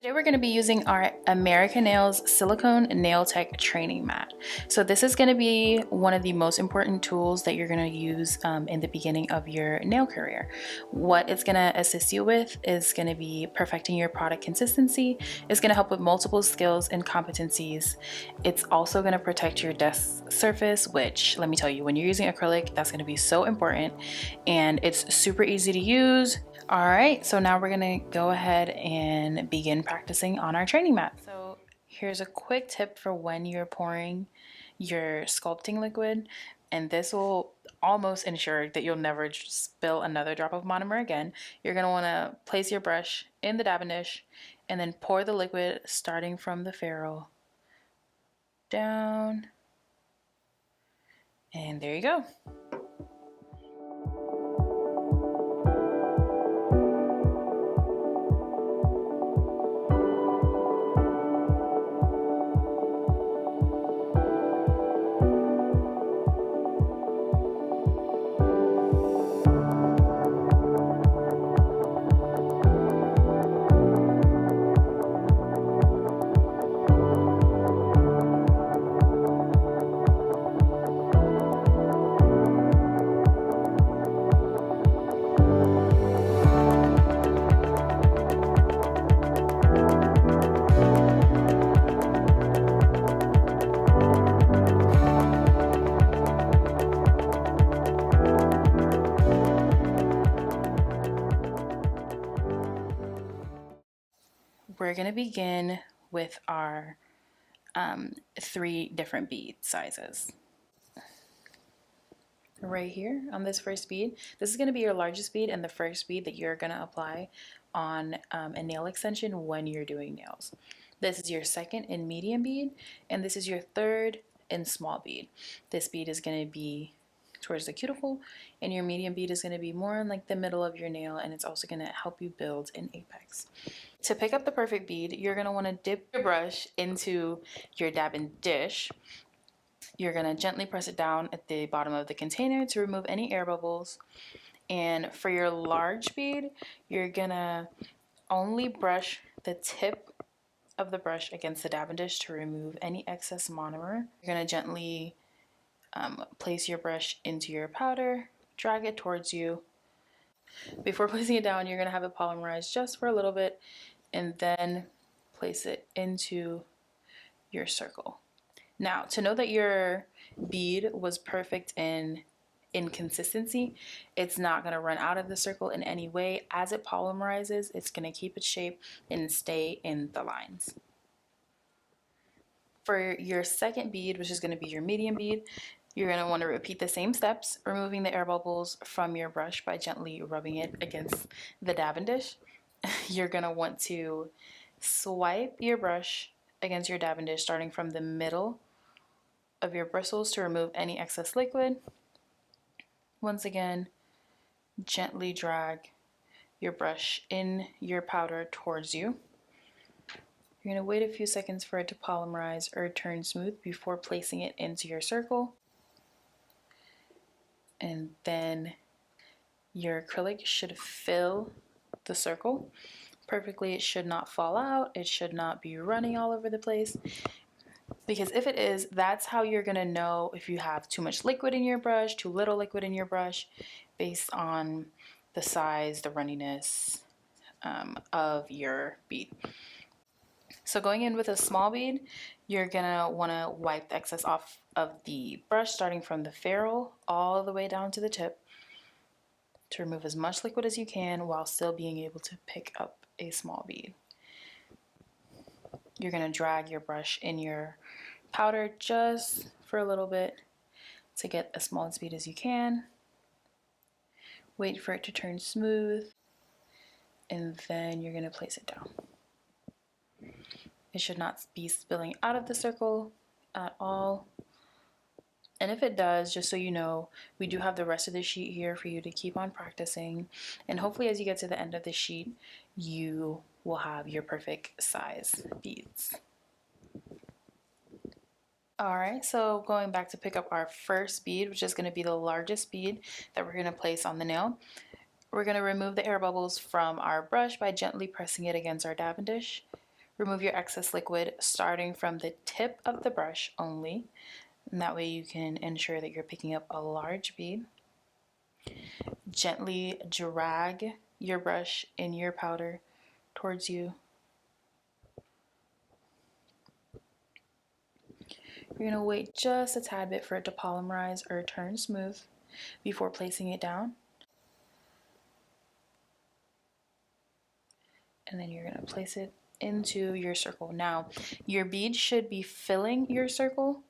Today we're going to be using our Americanails Silicone Nail Tech Training Mat. So this is going to be one of the most important tools that you're going to use in the beginning of your nail career. What it's going to assist you with is going to be perfecting your product consistency. It's going to help with multiple skills and competencies. It's also going to protect your desk surface, which, let me tell you, when you're using acrylic, that's going to be so important, and it's super easy to use. All right, so now we're gonna go ahead and begin practicing on our training mat. So here's a quick tip for when you're pouring your sculpting liquid, and this will almost ensure that you'll never spill another drop of monomer again. You're gonna wanna place your brush in the dabbing dish and then pour the liquid starting from the ferrule down, and there you go. We're going to begin with our 3 different bead sizes. Right here on this first bead, this is going to be your largest bead and the first bead that you're going to apply on a nail extension when you're doing nails. This is your second and medium bead, and this is your third and small bead. This bead is going to be towards the cuticle, and your medium bead is going to be more in like the middle of your nail, and it's also going to help you build an apex. To pick up the perfect bead, you're going to want to dip your brush into your dabbing dish. You're going to gently press it down at the bottom of the container to remove any air bubbles. And for your large bead, you're going to only brush the tip of the brush against the dabbing dish to remove any excess monomer. You're going to gently place your brush into your powder, drag it towards you. Before placing it down, you're going to have it polymerize just for a little bit, and then place it into your circle. Now, to know that your bead was perfect in consistency, it's not going to run out of the circle in any way. As it polymerizes, it's going to keep its shape and stay in the lines. For your second bead, which is going to be your medium bead, you're going to want to repeat the same steps, removing the air bubbles from your brush by gently rubbing it against the dabbing dish. You're going to want to swipe your brush against your dabbing dish, starting from the middle of your bristles to remove any excess liquid. Once again, gently drag your brush in your powder towards you. You're going to wait a few seconds for it to polymerize or turn smooth before placing it into your circle. And then your acrylic should fill the circle perfectly. It should not fall out. It should not be running all over the place. Because if it is, that's how you're going to know if you have too much liquid in your brush, too little liquid in your brush, based on the size, the runniness of your bead. So going in with a small bead, you're going to want to wipe the excess off of the brush, starting from the ferrule all the way down to the tip, to remove as much liquid as you can while still being able to pick up a small bead. You're going to drag your brush in your powder just for a little bit to get as small a bead as you can. Wait for it to turn smooth, and then you're going to place it down. It should not be spilling out of the circle at all. And if it does, just so you know, we do have the rest of the sheet here for you to keep on practicing. And hopefully as you get to the end of the sheet, you will have your perfect size beads. Alright, so going back to pick up our first bead, which is going to be the largest bead that we're going to place on the nail. We're going to remove the air bubbles from our brush by gently pressing it against our dabbing dish. Remove your excess liquid starting from the tip of the brush only, and that way you can ensure that you're picking up a large bead. Gently drag your brush in your powder towards you. You're going to wait just a tad bit for it to polymerize or turn smooth before placing it down. And then you're going to place it into your circle. Now, your bead should be filling your circle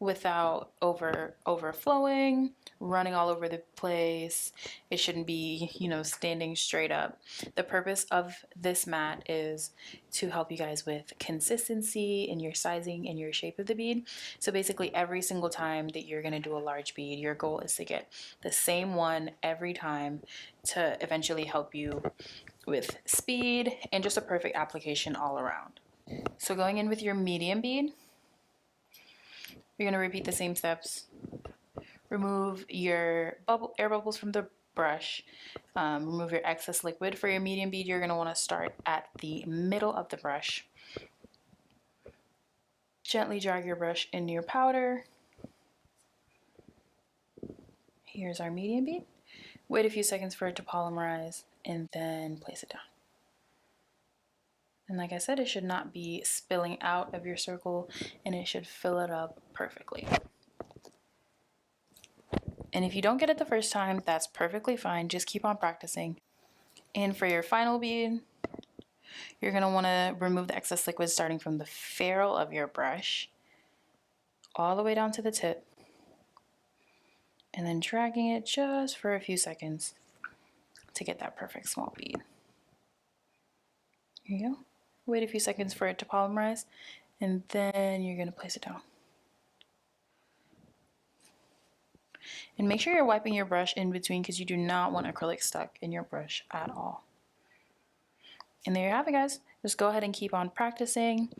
without overflowing, running all over the place. It shouldn't be, standing straight up. The purpose of this mat is to help you guys with consistency in your sizing and your shape of the bead. So basically every single time that you're going to do a large bead, your goal is to get the same one every time to eventually help you with speed and just a perfect application all around. So going in with your medium bead, you're going to repeat the same steps. Remove your air bubbles from the brush. Remove your excess liquid. For your medium bead, you're going to want to start at the middle of the brush. Gently drag your brush into your powder. Here's our medium bead. Wait a few seconds for it to polymerize and then place it down. And like I said, it should not be spilling out of your circle and it should fill it up perfectly. And if you don't get it the first time, that's perfectly fine. Just keep on practicing. And for your final bead, you're going to want to remove the excess liquid starting from the ferrule of your brush all the way down to the tip. And then dragging it just for a few seconds to get that perfect small bead. Here you go. Wait a few seconds for it to polymerize, and then you're going to place it down. And make sure you're wiping your brush in between because you do not want acrylic stuck in your brush at all. And there you have it, guys. Just go ahead and keep on practicing.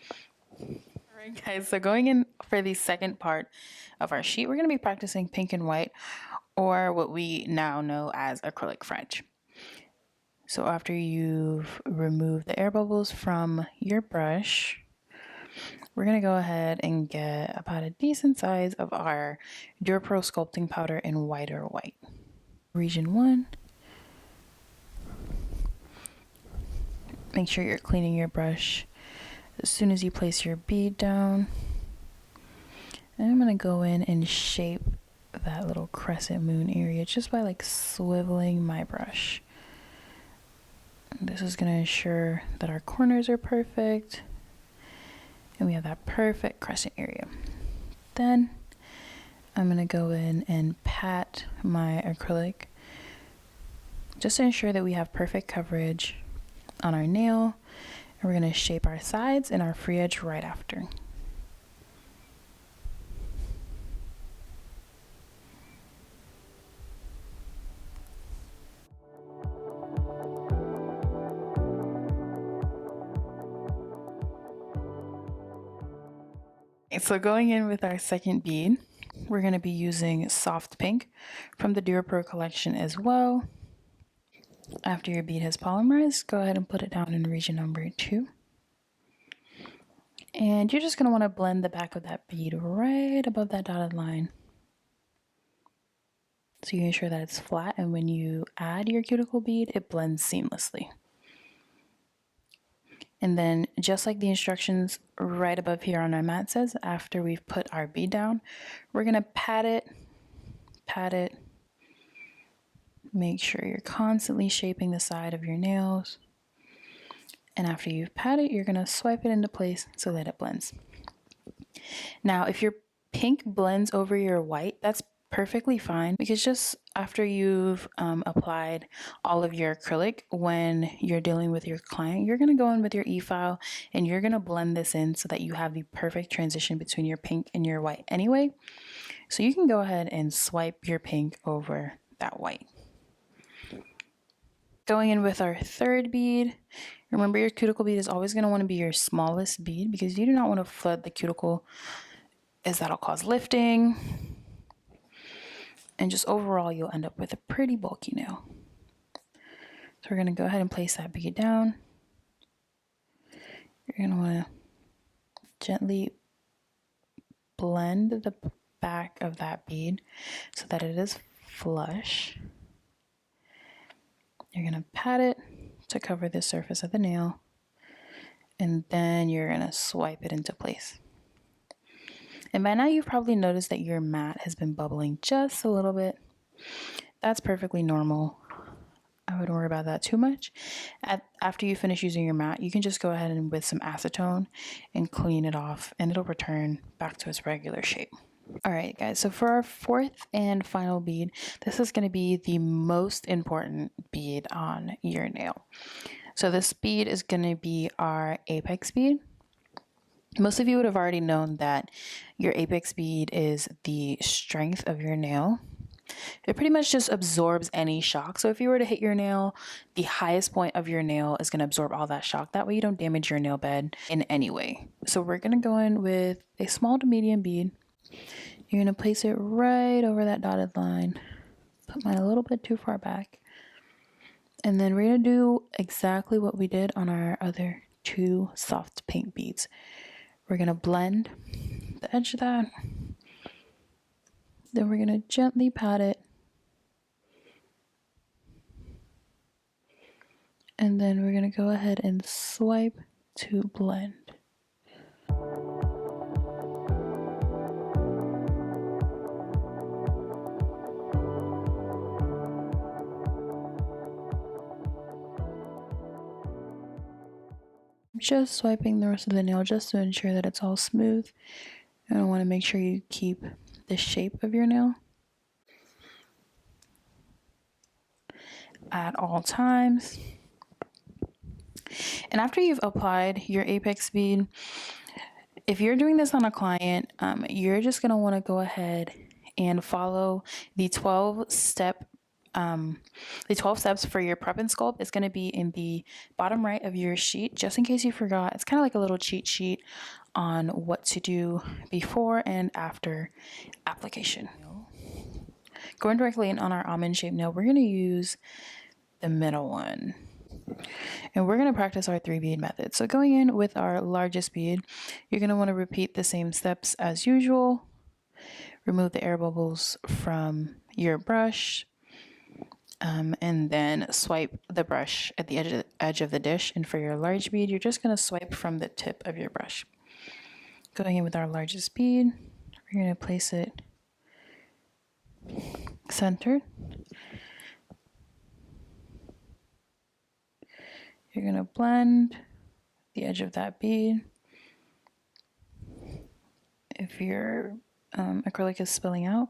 Alright guys, so going in for the second part of our sheet, we're going to be practicing pink and white, or what we now know as acrylic French. So after you've removed the air bubbles from your brush, we're going to go ahead and get about a decent size of our DuraPro sculpting powder in whiter white. Region 1. Make sure you're cleaning your brush as soon as you place your bead down. And I'm going to go in and shape that little crescent moon area just by swiveling my brush. This is going to ensure that our corners are perfect and we have that perfect crescent area. Then I'm going to go in and pat my acrylic just to ensure that we have perfect coverage on our nail. And we're going to shape our sides and our free edge right after. So going in with our second bead, we're going to be using soft pink from the DuraPro collection as well. After your bead has polymerized, go ahead and put it down in region number 2. And you're just going to want to blend the back of that bead right above that dotted line. So you ensure that it's flat, and when you add your cuticle bead, it blends seamlessly. And then just like the instructions right above here on our mat says, after we've put our bead down, we're going to pat it. Make sure you're constantly shaping the side of your nails. And after you've patted it, you're going to swipe it into place so that it blends. Now, if your pink blends over your white, that's perfectly fine, because just after you've applied all of your acrylic, when you're dealing with your client, you're going to go in with your e-file and you're going to blend this in so that you have the perfect transition between your pink and your white anyway. So you can go ahead and swipe your pink over that white. Going in with our third bead, remember your cuticle bead is always going to want to be your smallest bead because you do not want to flood the cuticle, as that'll cause lifting. And just overall, you'll end up with a pretty bulky nail. So we're going to go ahead and place that bead down. You're going to want to gently blend the back of that bead so that it is flush. You're going to pat it to cover the surface of the nail, and then you're going to swipe it into place. And by now you've probably noticed that your mat has been bubbling just a little bit. That's perfectly normal. I wouldn't worry about that too much. After you finish using your mat, you can just go ahead and with some acetone and clean it off, and it'll return back to its regular shape. All right, guys, so for our fourth and final bead, this is going to be the most important bead on your nail. So this bead is going to be our apex bead. Most of you would have already known that your apex bead is the strength of your nail. It pretty much just absorbs any shock. So if you were to hit your nail, the highest point of your nail is going to absorb all that shock. That way you don't damage your nail bed in any way. So we're going to go in with a small to medium bead. You're going to place it right over that dotted line. Put mine a little bit too far back. And then we're going to do exactly what we did on our other two soft pink beads. We're going to blend the edge of that. Then we're going to gently pat it. And then we're going to go ahead and swipe to blend. I'm just swiping the rest of the nail just to ensure that it's all smooth. And I want to make sure you keep the shape of your nail at all times. And after you've applied your apex bead, if you're doing this on a client, you're just going to want to go ahead and follow the 12 steps for your prep and sculpt. It's going to be in the bottom right of your sheet, just in case you forgot. It's kind of like a little cheat sheet on what to do before and after application. Going directly in on our almond shaped nail, we're going to use the middle one. And we're going to practice our 3 bead method. So going in with our largest bead, you're going to want to repeat the same steps as usual. Remove the air bubbles from your brush. And then swipe the brush at the edge of the dish. And for your large bead, you're just going to swipe from the tip of your brush. Going in with our largest bead, we're going to place it centered. You're going to blend the edge of that bead. If your acrylic is spilling out,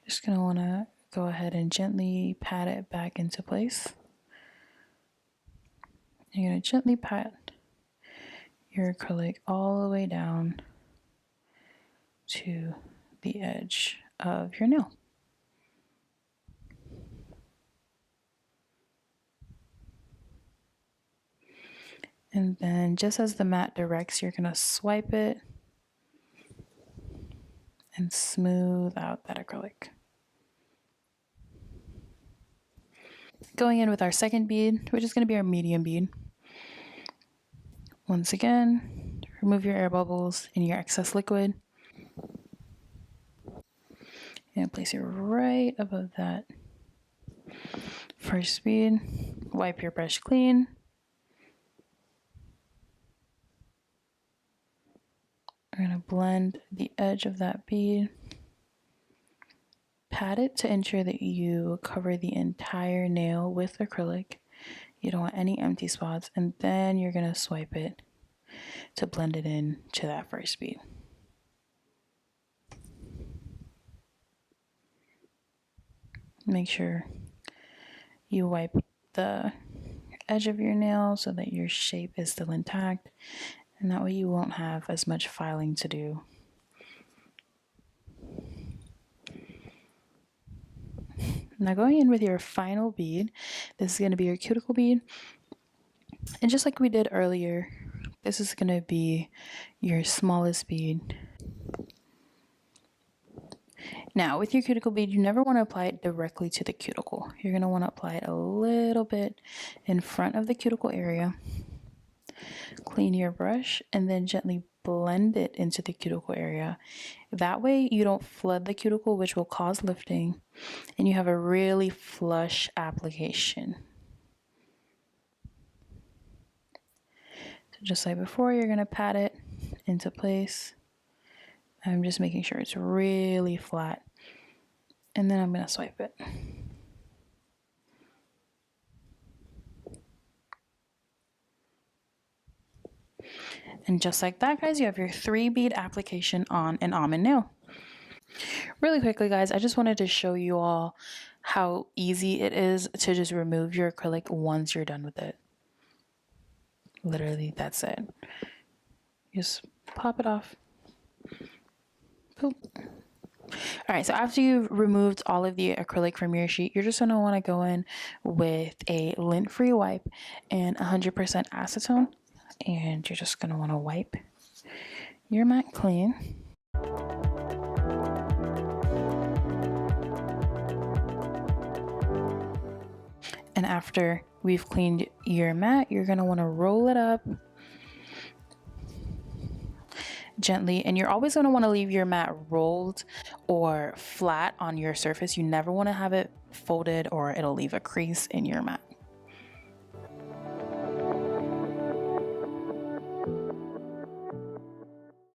you're just going to want to go ahead and gently pat it back into place. You're going to gently pat your acrylic all the way down to the edge of your nail. And then just as the mat directs, you're going to swipe it and smooth out that acrylic. Going in with our second bead, which is going to be our medium bead. Once again, remove your air bubbles and your excess liquid. And place it right above that first bead. Wipe your brush clean. We're going to blend the edge of that bead. Pat it to ensure that you cover the entire nail with acrylic. You don't want any empty spots. And then you're going to swipe it to blend it in to that first bead. Make sure you wipe the edge of your nail so that your shape is still intact. And that way you won't have as much filing to do. Now going in with your final bead, this is going to be your cuticle bead. And just like we did earlier, this is going to be your smallest bead. Now with your cuticle bead, you never want to apply it directly to the cuticle. You're going to want to apply it a little bit in front of the cuticle area Clean your brush and then gently blend it into the cuticle area. That way you don't flood the cuticle, which will cause lifting, and you have a really flush application. So just like before, you're gonna pat it into place. I'm just making sure it's really flat, and then I'm gonna swipe it. And just like that, guys, you have your 3-bead application on an almond nail. Really quickly, guys, I just wanted to show you all how easy it is to just remove your acrylic once you're done with it. Literally, that's it. Just pop it off. Boop. All right, so after you've removed all of the acrylic from your sheet, you're just gonna wanna go in with a lint-free wipe and 100% acetone, and you're just gonna wanna wipe your mat clean. And after we've cleaned your mat, you're gonna wanna roll it up gently, and you're always going to want to leave your mat rolled or flat on your surface. You never want to have it folded or it'll leave a crease in your mat.